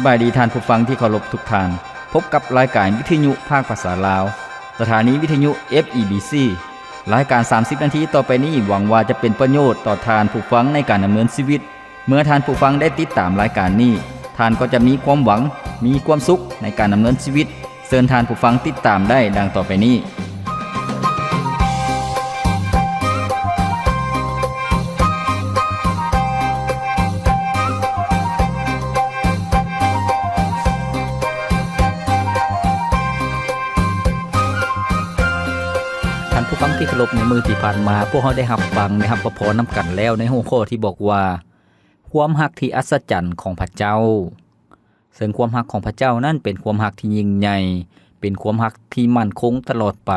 บายดีท่านผู้ฟังที่เคารพทุกท่านพบกับรายการวิทยุภาคภาษาลาวสถานีวิทยุ FEBC รายการ30นาทีต่อไปนี้หวังว่าจะเป็นประโยชน์ต่อท่านผู้ฟังในการดำเนินชีวิตเมื่อท่านผู้ฟังได้ติดตามรายการนี้ท่านก็จะมีความหวังมีความสุขในการดำเนินชีวิตเชิญท่านผู้ฟังติดตามได้ดังต่อไปนี้ผู้ฟังที่เคารพในมือที่ผ่านมาพวกเขาได้รับฟังนะครับพอๆนำกันแล้วในหัวข้อที่บอกว่าความรักที่อัศจรรย์ของพระเจ้าซึ่งความรักของพระเจ้านั่นเป็นความรักที่ยิ่งใหญ่เป็นความรักที่มั่นคงตลอดไป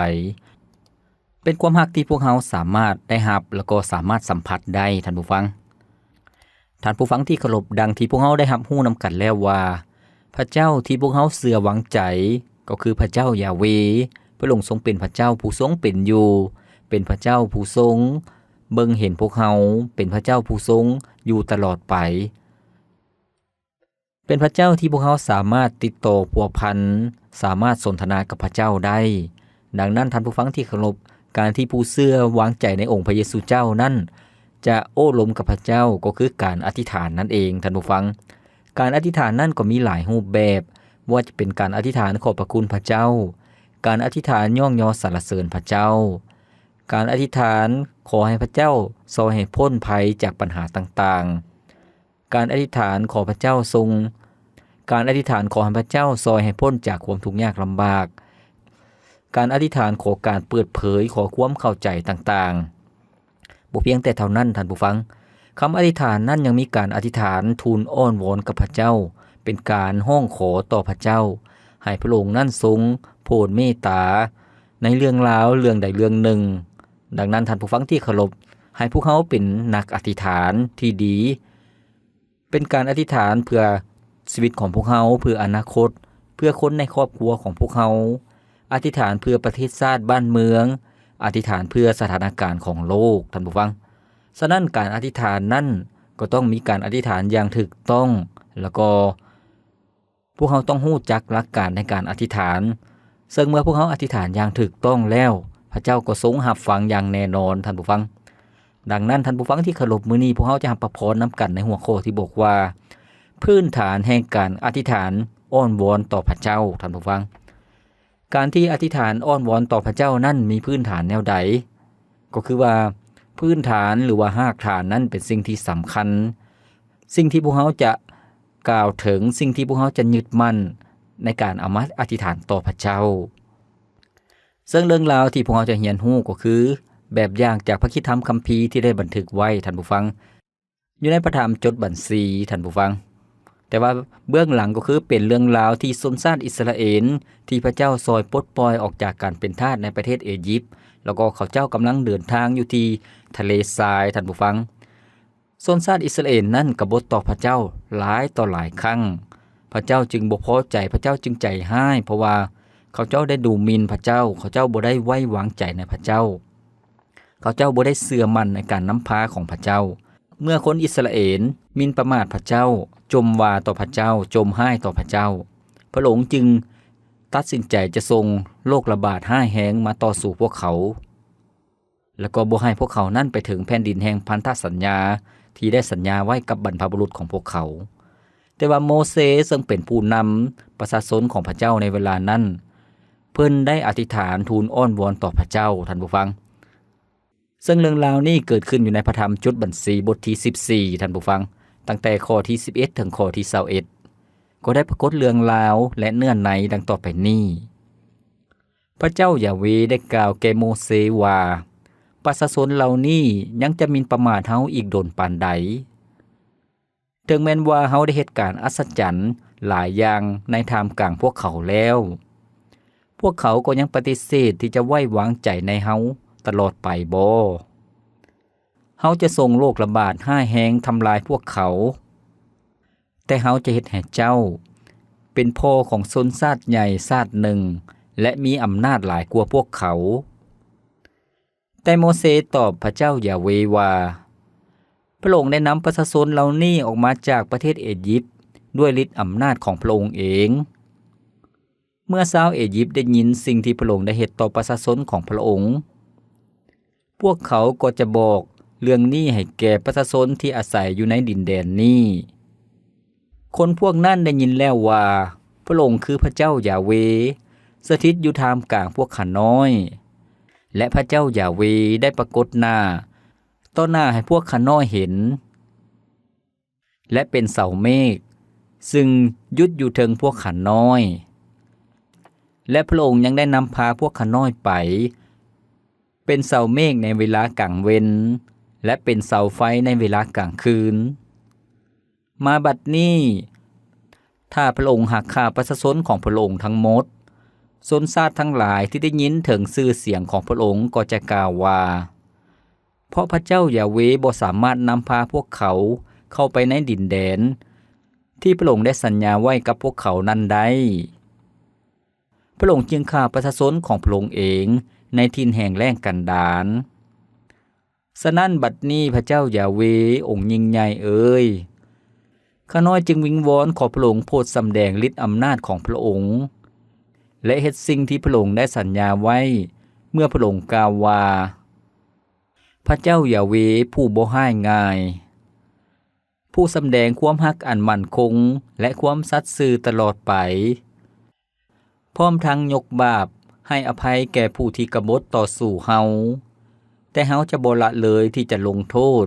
เป็นความรักที่พวกเขาสามารถได้รับแล้วก็สามารถสัมผัสได้ท่านผู้ฟังที่เคารพดังที่พวกเขาได้รับรู้นำกันแล้วว่าพระเจ้าที่พวกเขาเชื่อหวังใจก็คือพระเจ้ายาเวห์พระองค์ทรงเป็นพระเจ้าผู้ทรงเป็นอยู่เป็นพระเจ้าผู้ทรงเบิ่งเห็นพวกเขาเป็นพระเจ้าผู้ทรงอยู่ตลอดไปเป็นพระเจ้าที่พวกเขาสามารถติดต่อพัวพันสามารถสนทนากับพระเจ้าได้ดังนั้นท่านผู้ฟังที่เคารพการที่ผู้เชื่อวางใจในองค์พระเยซูเจ้านั้นจะโอ้ล้มกับพระเจ้าก็คือการอธิษฐานนั่นเองท่านผู้ฟังการอธิษฐานนั้นก็มีหลายรูปแบบว่าจะเป็นการอธิษฐานขอบพระคุณพระเจ้าการอธิษฐานย่องยอสรรเสริญพระเจ้าการอธิษฐานขอให้พระเจ้าทรงให้พ้นภัยจากปัญหาต่างๆการอธิษฐานขอพระเจ้าทรงการอธิษฐานขอให้พระเจ้าทรงให้พ้นจากความทุกข์ยากลำบากการอธิษฐานขอการเปิดเผยขอความเข้าใจต่างๆบ่เพียงแต่เท่านั้นท่านผู้ฟังคำอธิษฐานนั้นยังมีการอธิษฐานทูลอ้อนวอนกับพระเจ้าเป็นการห้องขอต่อพระเจ้าให้พระองค์นั้นทรงโปรดเมตตาในเรื่องราวเรื่องใดเรื่องหนึ่งดังนั้นท่านผู้ฟังที่เคารพให้พวกเขาเป็นนักอธิษฐานที่ดีเป็นการอธิษฐานเพื่อชีวิตของพวกเขาเพื่ออนาคตเพื่อคนในครอบครัวของพวกเขาอธิษฐานเพื่อประเทศชาติบ้านเมืองอธิษฐานเพื่อสถานการณ์ของโลกท่านผู้ฟังฉะนั้นการอธิษฐานนั้นก็ต้องมีการอธิษฐานอย่างถูกต้องแล้วก็พวกเขาต้องรู้จักหลักการในการอธิษฐานซึ่งเมื่อพวกเขาอธิษฐานอย่างถูกต้องแล้วพระเจ้าก็ทรงรับฟังอย่างแน่นอนท่านผู้ฟังดังนั้นท่านผู้ฟังที่เคารพมื้อนี้พวกเขาจะรับประพรนำกันในหัวข้อที่บอกว่าพื้นฐานแห่งการอธิษฐานอ้อนวอนต่อพระเจ้าท่านผู้ฟังการที่อธิษฐานอ้อนวอนต่อพระเจ้านั้นมีพื้นฐานแนวใดก็คือว่าพื้นฐานหรือว่ารากฐานนั้นเป็นสิ่งที่สำคัญสิ่งที่พวกเขาจะกล่าวถึงสิ่งที่พวกเขาจะยึดมั่นในการเอามาอธิษฐานต่อพระเจ้าซึ่งเรื่องราวที่พวกเราจะเรียนรู้ก็คือแบบอย่างจากพระคิดธรรมคัมภีร์ที่ได้บันทึกไว้ท่านผู้ฟังอยู่ในพระธรรมจดบัญชีท่านผู้ฟังแต่ว่าเบื้องหลังก็คือเป็นเรื่องราวที่ชนชาติอิสราเอลที่พระเจ้าทรงปลดปล่อยออกจากการเป็นทาสในประเทศอียิปต์แล้วก็เขาเจ้ากำลังเดินทางอยู่ที่ทะเลทรายท่านผู้ฟังชนชาติอิสราเอลนั้นกบฏต่อพระเจ้าหลายต่อหลายครั้งพระเจ้าจึงบ่พอใจพระเจ้าจึงใจร้ายเพราะว่าเขาเจ้าได้ดูหมิ่นพระเจ้าเขาเจ้าบ่ได้ไว้วางใจในพระเจ้าเขาเจ้าบ่ได้เชื่อมั่นในการนำพาของพระเจ้าเมื่อคนอิสราเอลหมิ่นประมาทพระเจ้าจมว่าต่อพระเจ้าจมห้ายต่อพระเจ้าพระองค์จึงตัดสินใจจะส่งโรคระบาดห้ายแห้งมาต่อสู่พวกเขาแล้วก็บ่ให้พวกเขานั่นไปถึงแผ่นดินแห่งพันธสัญญาที่ได้สัญญาไว้กับบรรพบุรุษของพวกเขาแต่ว่าโมเสสซึ่งเป็นผู้นำประชาชนของพระเจ้าในเวลานั้นเพิ่นได้อธิษฐานทูลอ้อนวอนต่อพระเจ้าท่านผู้ฟังซึ่งเรื่องราวนี้เกิดขึ้นอยู่ในพระธรรมจดบัญชีบทที่14ท่านผู้ฟังตั้งแต่ข้อที่11ถึงข้อที่21ก็ได้ปรากฏเรื่องราวและเนื้อในดังต่อไปนี้พระเจ้ายาเวห์ได้กล่าวแก่โมเสสว่าประชาชนเหล่านี้ยังจะหมิ่นประมาทเฮาอีกโดนปานใดถึงแม้นว่าเฮาได้เหตุการณ์อัศจรรย์หลายอย่างในท่ามกลางพวกเขาแล้วพวกเขาก็ยังปฏิเสธที่จะไว้วางใจในเฮาตลอดไปบ่เฮาจะส่งโรคระบาดห้ายแฮงทำลายพวกเขาแต่เฮาจะเฮ็ดให้เจ้าเป็นพ่อของชนชาติใหญ่ชาติหนึ่งและมีอำนาจหลายกว่าพวกเขาแต่โมเสสตอบพระเจ้ายาเวห์ว่าพระองค์ได้นำประชาชนเหล่านี้ออกมาจากประเทศอียิปต์ ด้วยฤทธิ์อำนาจของพระองค์เองเมื่อชาวอียิปต์ได้ยินสิ่งที่พระองค์ได้เฮ็ดต่อประชาชนของพระองค์พวกเขาก็จะบอกเรื่องนี้ให้แก่ประชาชนที่อาศัยอยู่ในดินแดนนี้คนพวกนั้นได้ยินแล้วว่าพระองค์คือพระเจ้ายาเวห์สถิตอยู่ท่ามกลางพวกข้าน้อยและพระเจ้ายาเวห์ได้ปรากฏหน้าต่อหน้าให้พวกข้าน้อยเห็นและเป็นเสาเมฆซึ่งยุดอยู่เทิงพวกข้าน้อยและพระองค์ยังได้นำพาพวกข้าน้อยไปเป็นเสาเมฆในเวลากลางเวนและเป็นเสาไฟในเวลากลางคืนมาบัดนี้ถ้าพระองค์หักฆ่าประชาชนของพระองค์ทั้งหมดชนชาติทั้งหลายที่ได้ยินถึงชื่อเสียงของพระองค์ก็จะกล่าวว่าเพราะพระเจ้ายาเวห์บ่สามารถนำพาพวกเขาเข้าไปในดินแดนที่พระองค์ได้สัญญาไว้กับพวกเขานั้นได้พระองค์จึงฆ่าประชาชนของพระองค์เองในถิ่นแห่งแล้งกันดารฉะนั้นบัดนี้พระเจ้ายาเวห์องค์ยิ่งใหญ่เอ่ยข้าน้อยจึงวิงวอนขอพระองค์โปรดสำแดงฤทธิ์อำนาจของพระองค์และเฮ็ดสิ่งที่พระองค์ได้สัญญาไว้เมื่อพระองค์กล่าวว่าพระเจ้ายาเวห์ผู้บ่ร้ายง่ายผู้สำแดงความรักอันมั่นคงและความสัตย์ซื่อตลอดไปพร้อมทั้งยกบาปให้อภัยแก่ผู้ที่กบฏต่อสู้เฮาแต่เฮาจะบ่ละเลยที่จะลงโทษ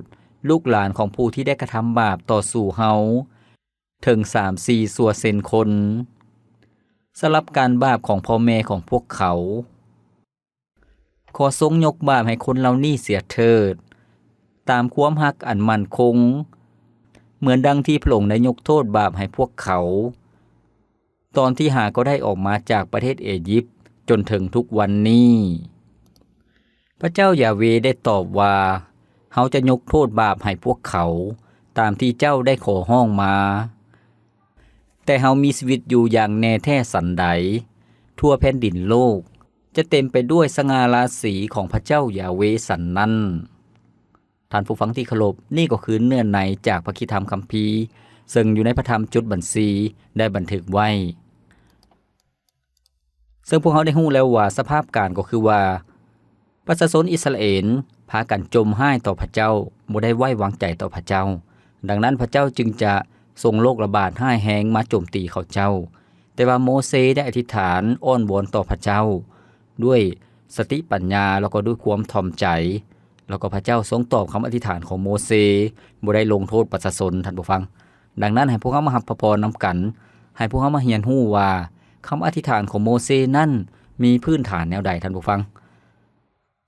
ลูกหลานของผู้ที่ได้กระทำบาปต่อสู้เฮาถึง 3-4 ส่วนเซนคนสำหรับการบาปของพ่อแม่ของพวกเขาขอทรงยกบาปให้คนเหล่านี้เสียเถิดตามความรักอันมั่นคงเหมือนดังที่พระองค์ได้ยกโทษบาปให้พวกเขาตอนที่หาก็ได้ออกมาจากประเทศอียิปต์จนถึงทุกวันนี้พระเจ้ายาเวห์ได้ตอบว่าเฮาจะยกโทษบาปให้พวกเขาตามที่เจ้าได้ขอห้องมาแต่เฮามีชีวิตอยู่อย่างแน่แท้สันใดทั่วแผ่นดินโลกจะเต็มไปด้วยสง่าราศีของพระเจ้ายาเวห์สันนั้นท่านผู้ฟังที่เคารพนี่ก็คือเนื้อในจากพระคีธรรมคัมภีร์ซึ่งอยู่ในพระธรรมจดบัญชีได้บันทึกไว้ซึ่งพวกเขาได้รู้แล้วว่าสภาพการก็คือว่าประชาชนอิสราเอลพากันจมหายต่อพระเจ้าบ่ได้ไว้วางใจต่อพระเจ้าดังนั้นพระเจ้าจึงจะส่งโรคระบาดร้ายแรงมาโจมตีเขาเจ้าแต่ว่าโมเสสได้อธิษฐานอ้อนวอนต่อพระเจ้าด้วยสติปัญญาแล้วก็ด้วยความถ่อมใจแล้วก็พระเจ้าทรงตอบคำอธิษฐานของโมเสสบ่ได้ลงโทษประชาชนท่านผู้ฟังดังนั้นให้พวกเขามารับพระพรนำกันให้พวกเขามาเรียนรู้ว่าคำอธิษฐานของโมเสสนั้นมีพื้นฐานแนวใดท่านผู้ฟัง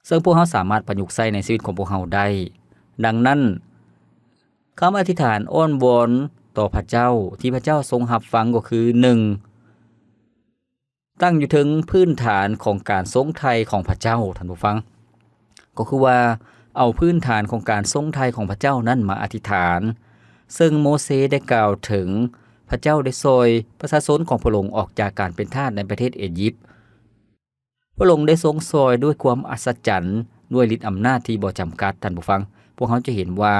ซึ่งพวกเขาสามารถประยุกต์ใช้ในชีวิตของพวกเขาได้ดังนั้นคำอธิษฐานอ้อนวอนต่อพระเจ้าที่พระเจ้าทรงรับฟังก็คือ 1. ตั้งอยู่ถึงพื้นฐานของการทรงไทยของพระเจ้าท่านผู้ฟังก็คือว่าเอาพื้นฐานของการทรงไทยของพระเจ้านั้นมาอธิษฐานซึ่งโมเสสได้กล่าวถึงพระเจ้าได้ซอยประชาชนของพระองค์ออกจากการเป็นทาสในประเทศอียิปต์พระองค์ได้ทรงซอยด้วยความอัศจรรย์ด้วยฤทธิ์อำนาจที่บ่จำกัดท่านผู้ฟังพวกเขาจะเห็นว่า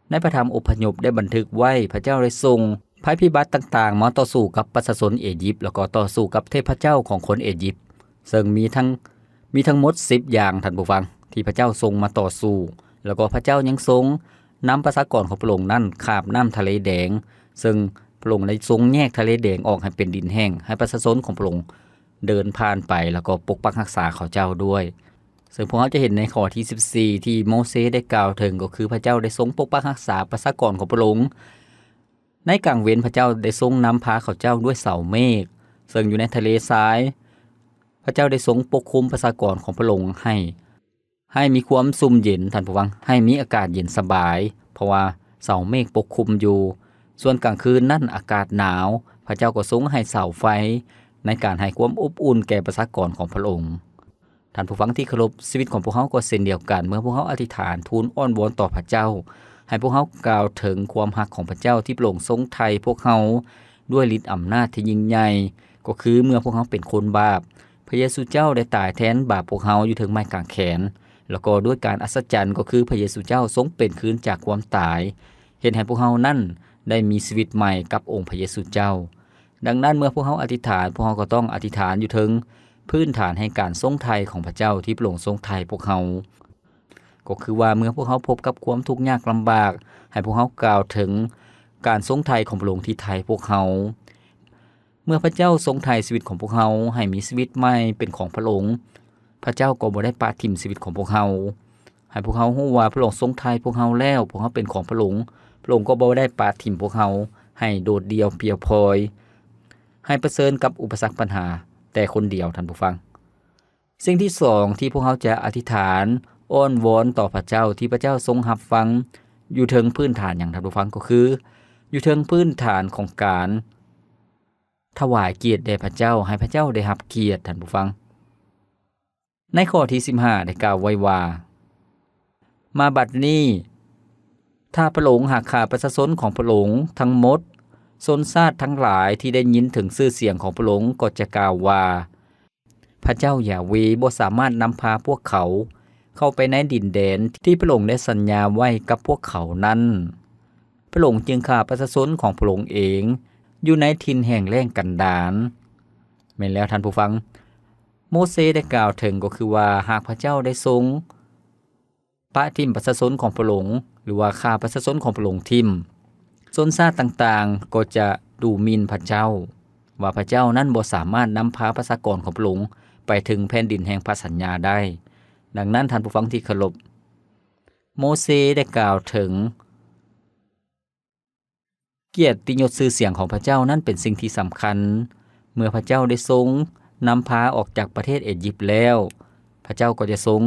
ในพระธรรมอพยพได้บันทึกไว้พระเจ้าได้ทรงภัยพิบัติต่างๆมาต่อสู้กับประชาชนอียิปต์แล้วก็ต่อสู้กับเทพเจ้าของคนอียิปต์ซึ่งมีทั้งหมด10อย่างท่านผู้ฟังที่พระเจ้าทรงมาต่อสู้แล้วก็พระเจ้ายังทรงนำประชากรของพระองค์นั้นข้ามน้ำทะเลแดงซึ่งพระองค์ได้ทรงแยกทะเลแดงออกให้เป็นดินแห้งให้ประชาชนของพระองค์เดินผ่านไปแล้วก็ปกปักรักษาเขาเจ้าด้วยซึ่งพวกเราจะเห็นในข้อที่14ที่โมเสสได้กล่าวถึงก็คือพระเจ้าได้ทรงปกปักรักษาประชากรของพระองค์ในกลางเว้นพระเจ้าได้ทรงนำพาเขาเจ้าด้วยเสาเมฆซึ่งอยู่ในทะเลทรายพระเจ้าได้ทรงปกคุมประชากรของพระองค์ให้มีความซุ่มเย็นท่านผู้ฟังให้มีอากาศเย็นสบายเพราะว่าเสาเมฆปกคลุมอยู่ส่วนกลางคืนนั่นอากาศหนาวพระเจ้าก็ทรงให้เสาไฟในการให้ความอบอุ่นแก่ประชากรของพระองค์ท่านผู้ฟังที่เคารพชีวิตของพวกเขาก็เช่นเดียวกันเมื่อพวกเขาอธิษฐานทูลอ้อนวอนต่อพระเจ้าให้พวกเขากล่าวถึงความรักของพระเจ้าที่พระองค์ทรงไถ่พวกเขาด้วยฤทธิ์อำนาจที่ยิ่งใหญ่ก็คือเมื่อพวกเขาเป็นคนบาปพระเยซูเจ้าได้ตายแทนบาปพวกเขาอยู่ถึงไม้กางเขนแล้วก็ด้วยการอัศจรรย์ก็คือพระเยซูเจ้าทรงเป็นคืนจากความตายเห็นให้พวกเขานั้น ได้มีชีวิตใหม่กับองค์พระเยซูเจ้าดังนั้นเมื่อพวกเขาอธิษฐานพวกเขาก็ต้องอธิษฐานอยู่ถึงพื้นฐานแห่งการทรงไถ่ของพระเจ้าที่พระองค์ทรงไถ่พวกเขาก็คือว่าเมื่อพวกเขาพบกับความทุกข์ยากลำบากให้พวกเขากล่าวถึงการทรงไถ่ของพระองค์ที่ไถ่พวกเขาเมื่อพระเจ้าทรงไถ่ชีวิตของพวกเขาให้มีชีวิตใหม่เป็นของพระองค์พระเจ้าก็บ่ได้ปาทิ่มชีวิตของพวกเขาให้พวกเขารู้ว่าพระองค์ทรงไถ่พวกเขาแล้วพวกเขาเป็นของพระองค์พระองค์ก็บ่ได้ปาทิ่มพวกเขาให้โดดเดี่ยวเปลี่ยวพลอยให้เผชิญกับอุปสรรคปัญหาแต่คนเดียวท่านผู้ฟังสิ่งที่สองที่พวกเขาจะอธิษฐานอ้อนวอนต่อพระเจ้าที่พระเจ้าทรงรับฟังอยู่เทิงพื้นฐานอย่างท่านผู้ฟังก็คืออยู่เทิงพื้นฐานของการถวายเกียรติแด่พระเจ้าให้พระเจ้าได้รับเกียรติท่านผู้ฟังในข้อที่15ได้กล่าวไว้ว่ามาบัดนี้ถ้าพระองค์หากข้าประชาชนของพระองค์ทั้งหมดชนชาติทั้งหลายที่ได้ยินถึงชื่อเสียงของพระองค์ก็จะกล่าวว่าพระเจ้ายาเวห์บ่สามารถนำพาพวกเขาเข้าไปในดินแดนที่พระองค์ได้สัญญาไว้กับพวกเขานั้นพระองค์จึงฆ่าประชาชนของพระองค์เองอยู่ในถิ่นแห่งแล้งกันดารแม่นแล้วท่านผู้ฟังโมเสสได้กล่าวถึงก็คือว่าหากพระเจ้าได้ทรงปะทิ่มประชาชนของพระองค์หรือว่าฆ่าประชาชนของพระองค์ทิ่มชนชาติต่างๆก็จะดูหมิ่นพระเจ้าว่าพระเจ้านั้นบ่สามารถนำพาประชากรของพระองค์ไปถึงแผ่นดินแห่งพระสัญญาได้ดังนั้นท่านผู้ฟังที่เคารพโมเสสได้กล่าวถึงเกียรติยศชื่อเสียงของพระเจ้านั้นเป็นสิ่งที่สำคัญเมื่อพระเจ้าได้ทรงนำพาออกจากประเทศอียิปต์แล้วพระเจ้าก็จะทรง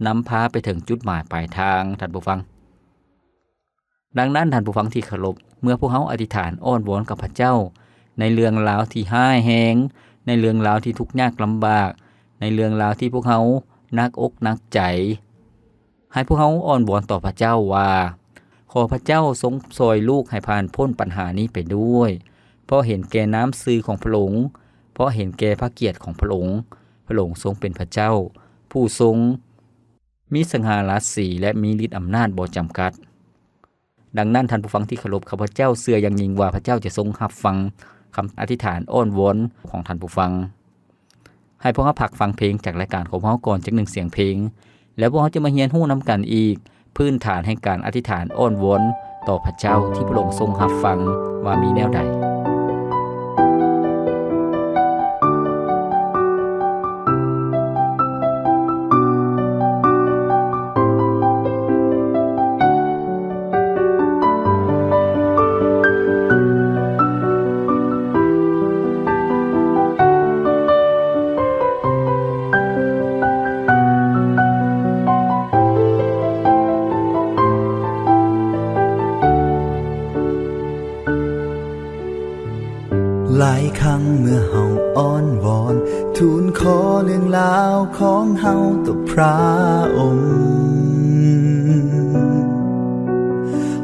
นำพาไปถึงจุดหมายปลายทางท่านผู้ฟังดังนั้นท่านผู้ฟังที่เคารพเมื่อพวกเขาอธิษฐานอ้อนวอนกับพระเจ้าในเรื่องราวที่ห้ายแหงในเรื่องราวที่ทุกข์ยากลำบากในเรื่องราวที่พวกเขานักอกนักใจให้พวกเขาอ้อนวอนต่อพระเจ้าว่าขอพระเจ้าทรงช่วยลูกให้ผ่านพ้นปัญหานี้ไปด้วยเพราะเห็นแก่น้ำซื่อของพระองค์เพราะเห็นแก่พระเกียรติของพระองค์พระองค์ทรงเป็นพระเจ้าผู้ทรงมีสง่าราศีและมีฤทธิ์อำนาจบ่จำกัดดังนั้นท่านผู้ฟังที่เคารพข้าพเจ้าเชื่ออย่างยิ่งว่าพระเจ้าจะทรงรับฟังคำอธิษฐานอ้อนวอนของท่านผู้ฟังให้พวกเราพักฟังเพลงจากรายการของพวกเราก่อนจาก1เสียงเพลงแล้วพวกเราจะมาเรียนรู้นํกันอีกพื้นฐานแห่งการอธิษฐานอ้อนวอนต่อพระเจ้าที่พระองค์ทรงรับฟังว่ามีแนวใดหลายครั้งเมื่อเฮาอ้อนวอนทูลขอเรื่องราวของเฮาต่อพระองค์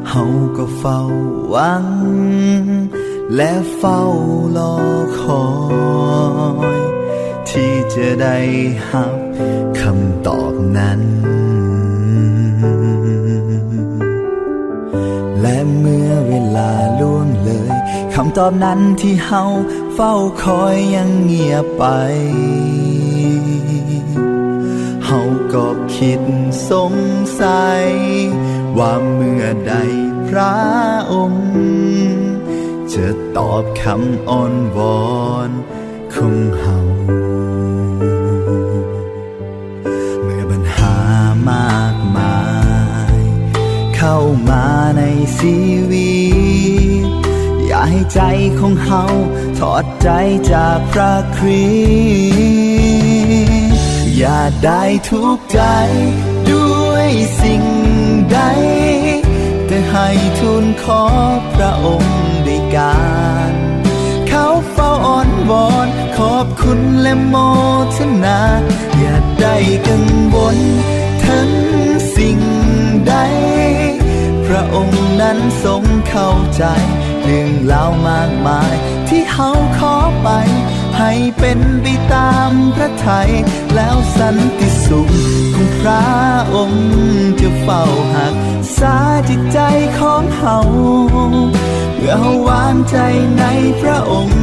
เฮาก็เฝ้าหวังและเฝ้ารอคอยที่จะได้รับคำตอบนั้นและเมื่อเวลาล่วงเลยคำตอบนั้นที่เฮาเฝ้าคอยยังเงียบไปเฮาก็คิดสงสัยว่าเมื่อใดพระองค์จะตอบคำอ้อนวอนของเฮาเมื่อปัญหามากมายเข้ามาในชีวิตอย่าให้ใจของเฮาถอดใจจากพระคริสต์อย่าได้ทุกข์ใจด้วยสิ่งใดแต่ให้ทูลขอพระองค์ได้การเขาเฝ้าอ้อนวอนขอบคุณและโมทนาอย่าได้กังวลทั้งสิ่งใดพระองค์นั้นทรงเข้าใจเรื่องราวมากมายที่เฮาขอไปให้เป็นไปตามพระทัยแล้วสันติสุขของพระองค์จะเฝ้าหักษาจิตใจของเฮา มื่อเฮาวางใจในพระองค์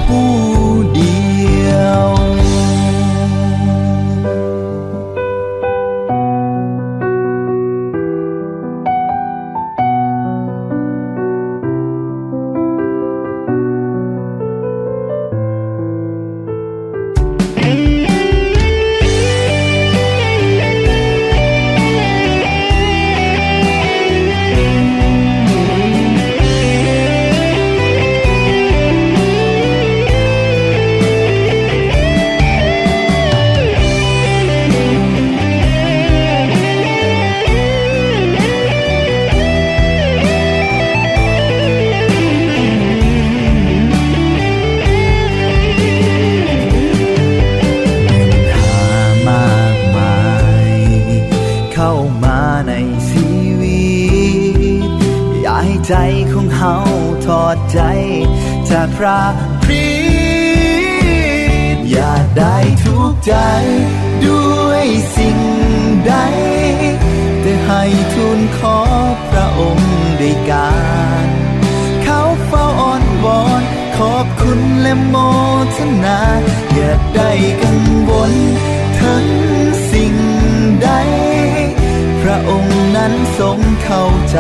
ผู้เดียวใจของเฮาทอดใจจากพระคริสต์อย่าได้ทุกข์ใจด้วยสิ่งใดแต่ให้ทูลขอพระองค์ด้วยการเขาเฝ้าอ้อนวอนขอบคุณและโมทนาอย่าได้กังวลถึงสิ่งใดพระองค์นั้นทรงเข้าใจ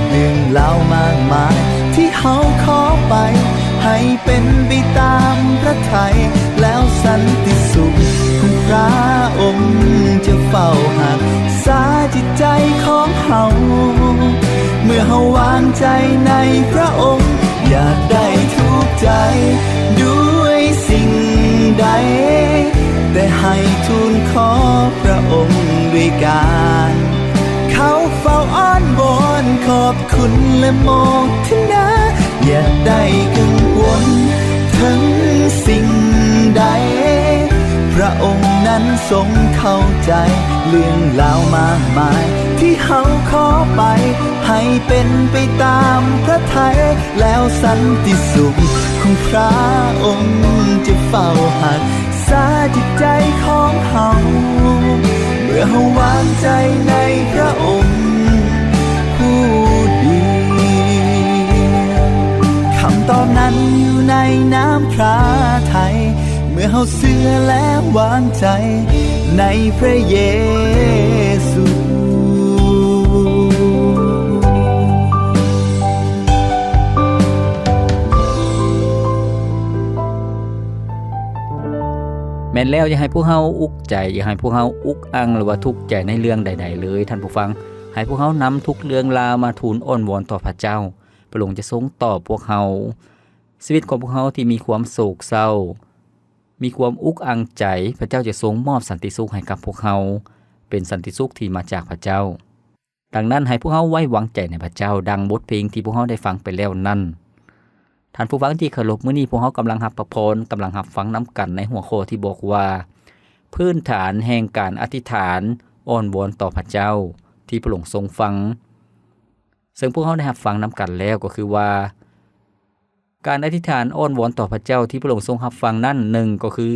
เรื่องเล่ามากมายที่เฮาขอไปให้เป็นไปตามพระทัยแล้วสันติสุขของพระองค์จะเฝ้าหักษาจิตใจของเฮาเมื่อเฮาวางใจในพระองค์อยากได้ทุกใจด้วยสิ่งใดแต่ให้ทูลขอพระองค์ด้วยการเขาเฝ้าอ้อนวอนขอบคุณและโมทนาอย่าได้กังวลถึงสิ่งใดพระองค์นั้นทรงเข้าใจเรื่องราวมากมายที่เฮาขอไปให้เป็นไปตามพระทัยแล้วสันติสุขของพระองค์จะเฝ้าหักษาจิตใจของเฮาเมื่อเฮาวางใจในพระองค์ผู้เดียวคำตอบนั้นอยู่ในน้ำพระทัยเมื่อเฮาเชื่อและวางใจในพระเยซูแม่นแล้วอย่าให้พวกเฮาอุกใจอย่าให้พวกเฮาอุกอังหรือว่าทุกข์ใจในเรื่องใดๆเลยท่านผู้ฟังให้พวกเฮานำทุกเรื่องราวมาทูลอ้อนวอนต่อพระเจ้าพระองค์จะทรงตอบพวกเฮาชีวิตของพวกเฮาที่มีความโศกเศร้ามีความอุกอังใจพระเจ้าจะทรงมอบสันติสุขให้กับพวกเฮาเป็นสันติสุขที่มาจากพระเจ้าดังนั้นให้พวกเฮาไว้วางใจในพระเจ้าดังบทเพลงที่พวกเฮาได้ฟังไปแล้วนั้นท่านผู้ฟังที่เคารพมื้อนี้พวกเฮากำลังรับพระพรกำลังรับฟังนำกันในหัวข้อที่บอกว่าพื้นฐานแห่งการอธิษฐานอ้อนวอนต่อพระเจ้าที่พระองค์ทรงฟังซึ่งพวกเฮาได้รับฟังนำกันแล้วก็คือว่าการอธิษฐานอ้อนวอนต่อพระเจ้าที่พระองค์ทรงรับฟังนั้น1ก็คือ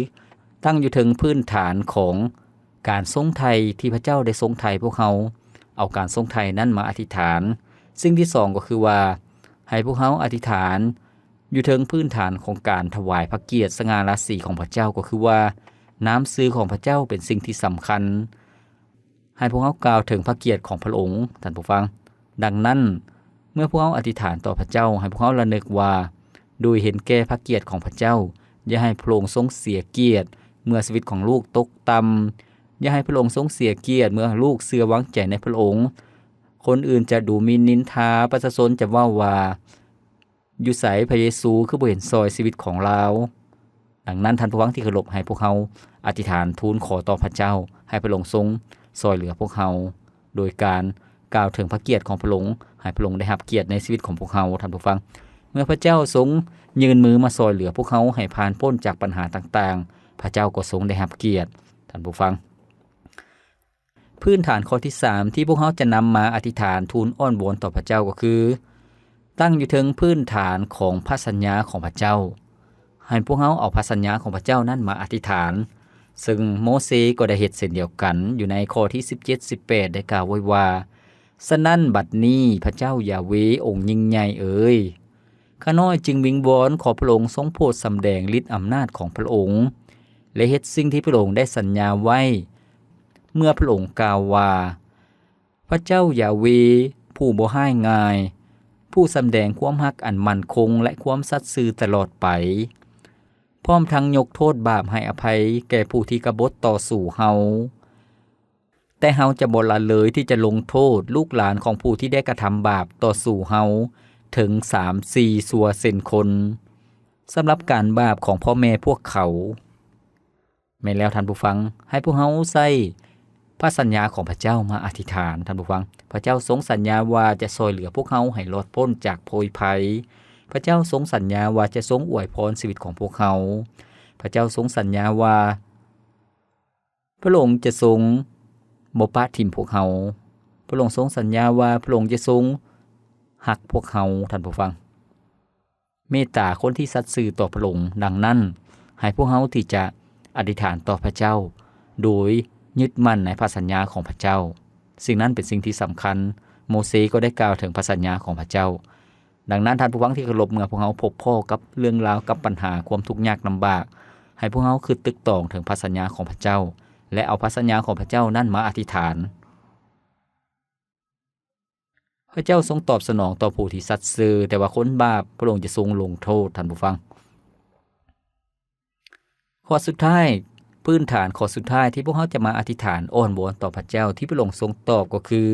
ตั้งอยู่ถึงพื้นฐานของการทรงไถ่ที่พระเจ้าได้ทรงไถ่พวกเฮาเอาการทรงไถ่นั้นมาอธิษฐานสิ่งที่2ก็คือว่าให้พวกเฮาอธิษฐานอยู่ถึงพื้นฐานของการถวายพระเกียรติสง่าราศีของพระเจ้าก็คือว่าน้ำซื้อของพระเจ้าเป็นสิ่งที่สำคัญให้พวกเฮากล่าวถึงพระเกียรติของพระองค์ท่านผู้ฟังดังนั้นเมื่อพวกเฮาอธิษฐานต่อพระเจ้าให้พวกเฮาระลึกว่าโดยเห็นแก่พระเกียรติของพระเจ้าอย่าให้พระองค์ทรงเสียเกียรติเมื่อชีวิตของลูกตกต่ำอย่าให้พระองค์ทรงเสียเกียรติเมื่อลูกเชื่อวางใจในพระองค์คนอื่นจะดูหมิ่นนินทาประชาชนจะว่าอยู่ไสพระเยซูคือบ่เห็นซอยชีวิตของเราดังนั้นท่านผู้ฟังที่เคารพให้พวกเฮาอธิษฐานทูลขอต่อพระเจ้าให้พระองค์ทรงซอยเหลือพวกเฮาโดยการกล่าวถึงพระเกียรติของพระองค์ให้พระองค์ได้รับเกียรติในชีวิตของพวกเฮาท่านผู้ฟังเมื่อพระเจ้าทรงยืนมือมาซอยเหลือพวกเฮาให้ผ่านพ้นจากปัญหาต่างๆพระเจ้าก็ทรงได้รับเกียรติท่านผู้ฟังพื้นฐานข้อที่3ที่พวกเฮาจะนำมาอธิษฐานทูลอ้อนวอนต่อพระเจ้าก็คือตั้งอยู่ถึงพื้นฐานของพระสัญญาของพระเจ้าให้พวกเฮาเอาพระสัญญาของพระเจ้านั้นมาอธิษฐานซึ่งโมเสสก็ได้เฮ็ดเช่นเดียวกันอยู่ในข้อที่17-18ได้กล่าวไว้ว่า ฉะนั้นบัดนี้พระเจ้ายาเวองค์ยิ่งใหญ่เอ๋ยข้าน้อยจึงวิงวอนขอพระองค์ทรงโปรดสำแดงฤทธิ์อำนาจของพระองค์และเฮ็ดสิ่งที่พระองค์ได้สัญญาไว้เมื่อพระองค์กล่าวว่าพระเจ้ายาเวผู้บ่ให้ง่ายผู้สำแดงความรักอันมั่นคงและความสัตย์ซื่อตลอดไปพร้อมทั้งยกโทษบาปให้อภัยแก่ผู้ที่กบฏต่อสู่เฮาแต่เฮาจะบ่ละเลยที่จะลงโทษลูกหลานของผู้ที่ได้กระทำบาปต่อสู่เฮาถึง 3-4 สัวเซนคนสำหรับการบาปของพ่อแม่พวกเขาแม่นแล้วท่านผู้ฟังให้พวกเฮาใส่พระสัญญาของพระเจ้ามาอธิษฐานท่านผู้ฟังพระเจ้าทรงสัญญาว่าจะช่วยเหลือพวกเฮาให้รอดพ้นจากโพยภัยพระเจ้าทรงสัญญาว่าจะทรงอวยพรชีวิตของพวกเฮาพระเจ้าทรงสัญญาว่าพระองค์จะทรงบ่ปะทิ่มพวกเฮาพระองค์ทรงสัญญาว่าพระองค์จะทรงหักพวกเฮาท่านผู้ฟังเมตตาคนที่สัตย์ซื่อต่อพระองค์ดังนั้นให้พวกเฮาที่จะอธิษฐานต่อพระเจ้าโดยยึดมั่นในพระสัญญาของพระเจ้าสิ่งนั้นเป็นสิ่งที่สำคัญโมเสสก็ได้กล่าวถึงพระสัญญาของพระเจ้าดังนั้นท่านผู้ฟังที่เคารพเมื่อพวกเฮาพบพ่อกับเรื่องราวกับปัญหาความทุกข์ยากลำบากให้พวกเฮาคิดตึกตองถึงพระสัญญาของพระเจ้าและเอาพระสัญญาของพระเจ้านั้นมาอธิษฐานพระเจ้าทรงตอบสนองต่อผู้ที่สัตย์ซื่อแต่ว่าคนบาปพระองค์จะทรงลงโทษท่านผู้ฟังข้อสุดท้ายพื้นฐานข้อสุดท้ายที่พวกเขาจะมาอธิษฐานอ้อนวอนต่อพระเจ้าที่พระองค์ทรงตอบก็คือ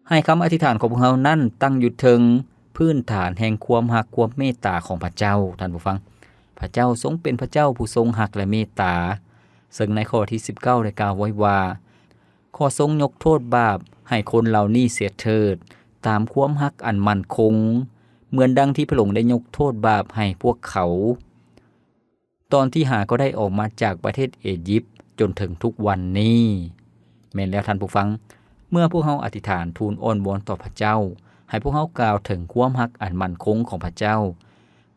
ให้คำอธิษฐานของพวกเขานั้นตั้งอยู่ถึงพื้นฐานแห่งความรักความเมตตาของพระเจ้าท่านผู้ฟังพระเจ้าทรงเป็นพระเจ้าผู้ทรงรักและเมตตาซึ่งในข้อที่19ได้กล่าวไว้ว่าขอทรงยกโทษบาปให้คนเหล่านี้เสียเถิดตามความรักอันมั่นคงเหมือนดังที่พระองค์ได้ยกโทษบาปให้พวกเขาตอนที่หาก็ได้ออกมาจากประเทศอียิปต์จนถึงทุกวันนี้แม่นแล้วท่านผู้ฟังเมื่อพวกเฮาอธิษฐานทูลอ้อนวอนต่อพระเจ้าให้พวกเฮากล่าวถึงความรักอันมั่นคงของพระเจ้า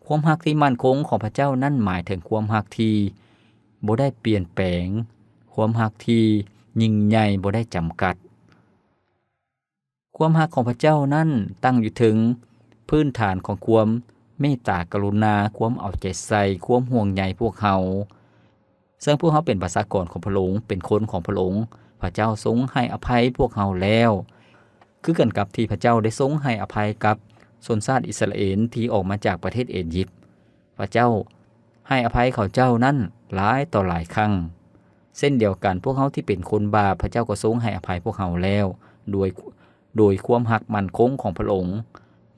ความรักที่มั่นคงของพระเจ้านั่นหมายถึงความรักที่บ่ได้เปลี่ยนแปลงความรักที่ยิ่งใหญ่บ่ได้จำกัดความรักของพระเจ้านั้นตั้งอยู่ถึงพื้นฐานของความเมตตากรุณาความเอาใจใส่ความห่วงใยพวกเขาซึ่งพวกเขาเป็นประชากรของพระองค์เป็นคนของพระองค์พระเจ้าทรงให้อภัยพวกเขาแล้วคือกันกับที่พระเจ้าได้ทรงให้อภัยกับชนชาติอิสราเอลที่ออกมาจากประเทศอียิปต์พระเจ้าให้อภัยเขาเจ้านั้นหลายต่อหลายครั้งเส้นเดียวกันพวกเขาที่เป็นคนบาปพระเจ้าก็ทรงให้อภัยพวกเขาแล้วโดยความรักมั่นคงของพระองค์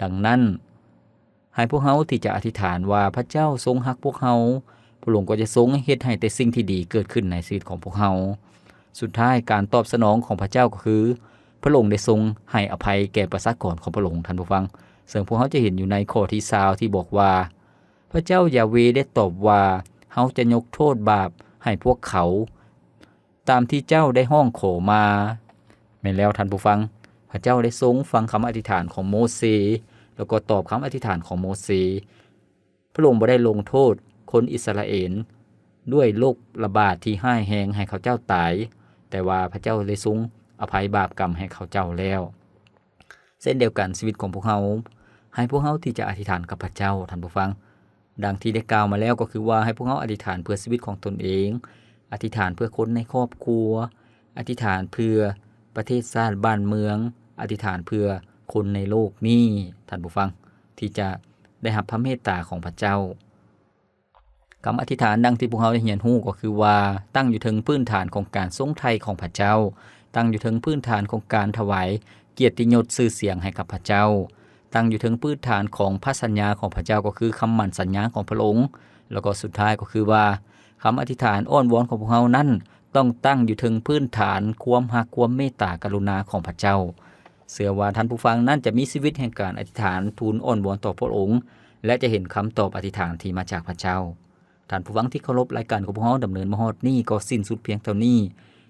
ดังนั้นให้พวกเขาที่จะอธิษฐานว่าพระเจ้าทรงรักพวกเขาพระองค์ก็จะทรงเฮ็ดให้แต่สิ่งที่ดีเกิดขึ้นในชีวิตของพวกเขาสุดท้ายการตอบสนองของพระเจ้าก็คือพระองค์ได้ทรงให้อภัยแก่ประชากรของพระองค์ท่านผู้ฟังซึ่งพวกเขาจะเห็นอยู่ในข้อที่20ที่บอกว่าพระเจ้ายาเวห์ได้ตอบว่าเฮาจะยกโทษบาปให้พวกเขาตามที่เจ้าได้ห้องขอมาแม่นแล้วท่านผู้ฟังพระเจ้าได้ทรงฟังคำอธิษฐานของโมเสสแล้วก็ตอบคำอธิษฐานของโมเสสพระองค์บ่ได้ลงโทษคนอิสราเอลด้วยโรคระบาดที่ร้ายแรงให้เขาเจ้าตายแต่ว่าพระเจ้าได้ทรงอภัยบาปกรรมให้เขาเจ้าแล้วเส้นเดียวกันชีวิตของพวกเขาให้พวกเขาที่จะอธิษฐานกับพระเจ้าท่านผู้ฟังดังที่ได้กล่าวมาแล้วก็คือว่าให้พวกเขาอธิษฐานเพื่อชีวิตของตนเองอธิษฐานเพื่อคนในครอบครัวอธิษฐานเพื่อประเทศชาติบ้านเมืองอธิษฐานเพื่อคนในโลกนี้ท่านผู้ฟังที่จะได้รับพระเมตตาของพระเจ้าคำอธิษฐานดังที่พวกเขาได้เรียนรู้ก็คือว่าตั้งอยู่ถึงพื้นฐานของการทรงไถ่ของพระเจ้าตั้งอยู่ถึงพื้นฐานของการถวายเกียรติยศชื่อเสียงให้กับพระเจ้าตั้งอยู่ถึงพื้นฐานของพระสัญญาของพระเจ้าก็คือคำมั่นสัญญาของพระองค์แล้วก็สุดท้ายก็คือว่าคำอธิษฐานอ้อนวอนของพวกเขานั้นต้องตั้งอยู่ถึงพื้นฐานความรักความเมตตากรุณาของพระเจ้าเชื่อว่าท่านผู้ฟังนั้นจะมีชีวิตแห่งการอธิษฐานทูลอ้อนวอนต่อพระองค์และจะเห็นคำตอบอธิษฐานที่มาจากพระเจ้าท่านผู้ฟังที่เคารพรายการของพวกเราดำเนินมาฮอดนี้ก็สิ้นสุดเพียงเท่านี้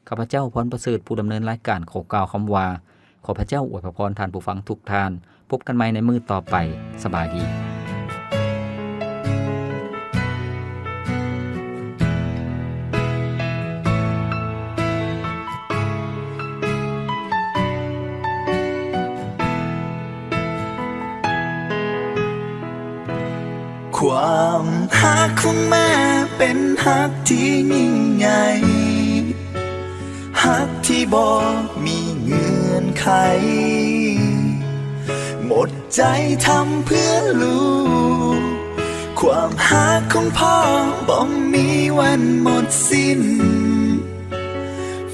ข้าพเจ้าพรประเสริฐผู้ดำเนินรายการขอกล่าวคำว่าขอพระเจ้าอวยพรท่านผู้ฟังทุกท่านพบกันใหม่ในมื้อต่อไปสบายดี ความฮักของแม่เป็นฮักที่ยิ่งใหญ่ฮักที่บ่มีเงื่อนไขหมดใจทำเพื่อลูกความฮักของพ่อบ่มีวันหมดสิ้น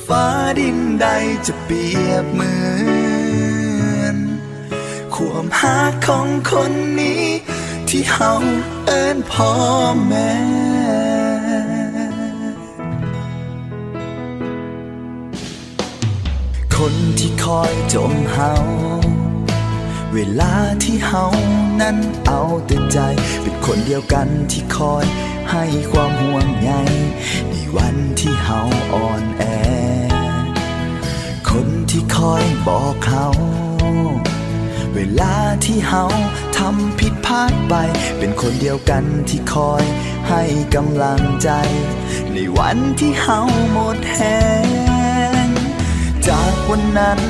ฟ้าดินใดจะเปรียบเหมือนความฮักของคนนี้ที่เฮาเอิ้นพ่อแม่คนที่คอยจมเฮาเวลาที่เฮานั้นเอาแต่ใจเป็นคนเดียวกันที่คอยให้ความห่วงใยในวันที่เฮาอ่อนแอคนที่คอยบอกเฮาเวลาที่เฮาทำผิดพลาดไปเป็นคนเดียวกันที่คอยให้กำลังใจในวันที่เฮาหมดแฮงจากวันนั้น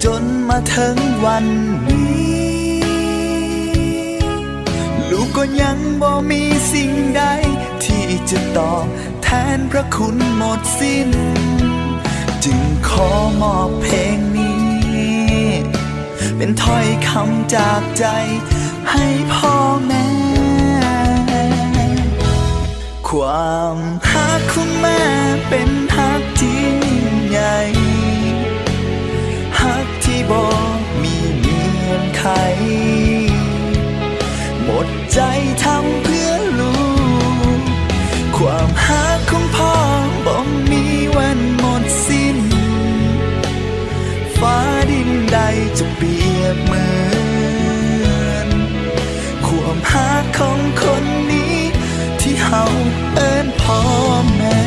จนมาถึงวันนี้ลูกก็ยังบ่มีสิ่งใดที่จะตอบแทนพระคุณหมดสิ้นจึงขอมอบเพลงนี้เป็นถ้อยคำจากใจให้พ่อแม่ความฮักของแม่เป็นฮักที่ยิ่งใหญ่ฮักที่บ่มีเงื่อนไขหมดใจทำเพื่อลูกความฮักของพ่อบ่มีวันหมดสิ้นฟ้าดินใดจะเปรียบเหมือนความฮักของคนนี้ที่เฮาเอิ้นพ่อแม่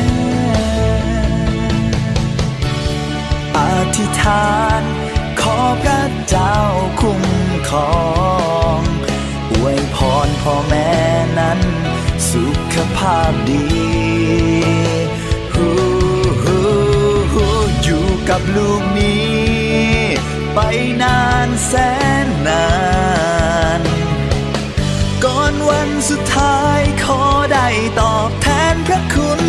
อธิษฐานขอพระเจ้าคุ้มครองอวยพรพ่อแม่นั้นสุขภาพดีอยู่กับลูกนี้ไปนานแสนนานก่อนวันสุดท้ายขอได้ตอบแทนพระคุณ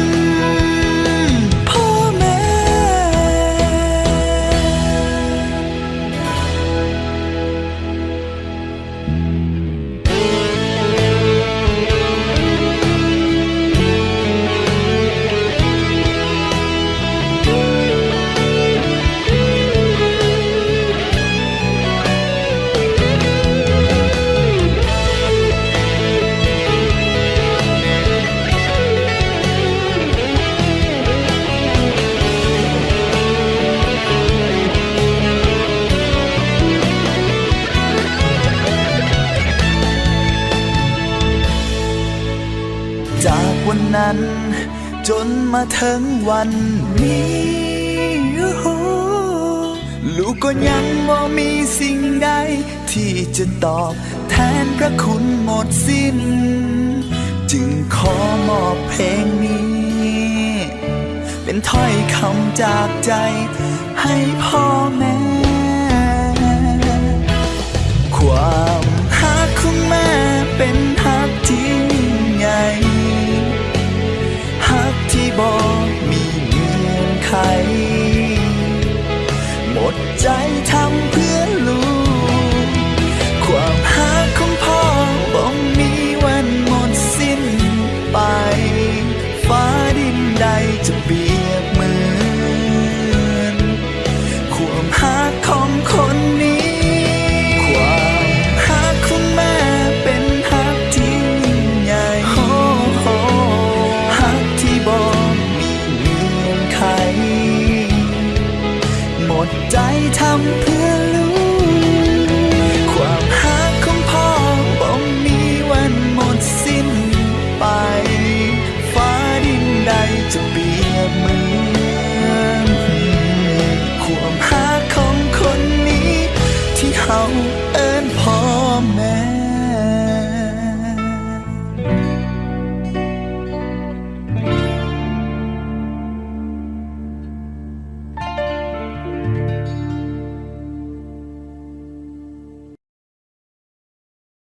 พ่อแม่จากวันนั้นจนมาถึงวันนี้ลูกก็ยังบ่มีสิ่งใดที่จะตอบแทนพระคุณหมดสิ้นจึงขอมอบเพลงนี้เป็นถ้อยคำจากใจให้พ่อแม่ความฮักของแม่เป็นฮักที่ยิ่งใหญ่ฮักที่บ่มีเงื่อนไขหมดใจทำเพื่อลูกความฮักของพ่อบ่มีวันหมดสิ้นไปฟ้าดินใดจะเปรียบเหมือนความฮักของคนนี้ความฮักของแม่เป็นฮักที่ยิ่งใหญ่ฮักที่บ่มีเงื่อนไขหมดใจทำเพื่อลูกความฮักของพ่อบ่มีวันหมดสิ้นไปฟ้าดินใดจะเปรียบเหมือนความฮักของคนนี้ที่เฮาเอิ้นพ่อแม่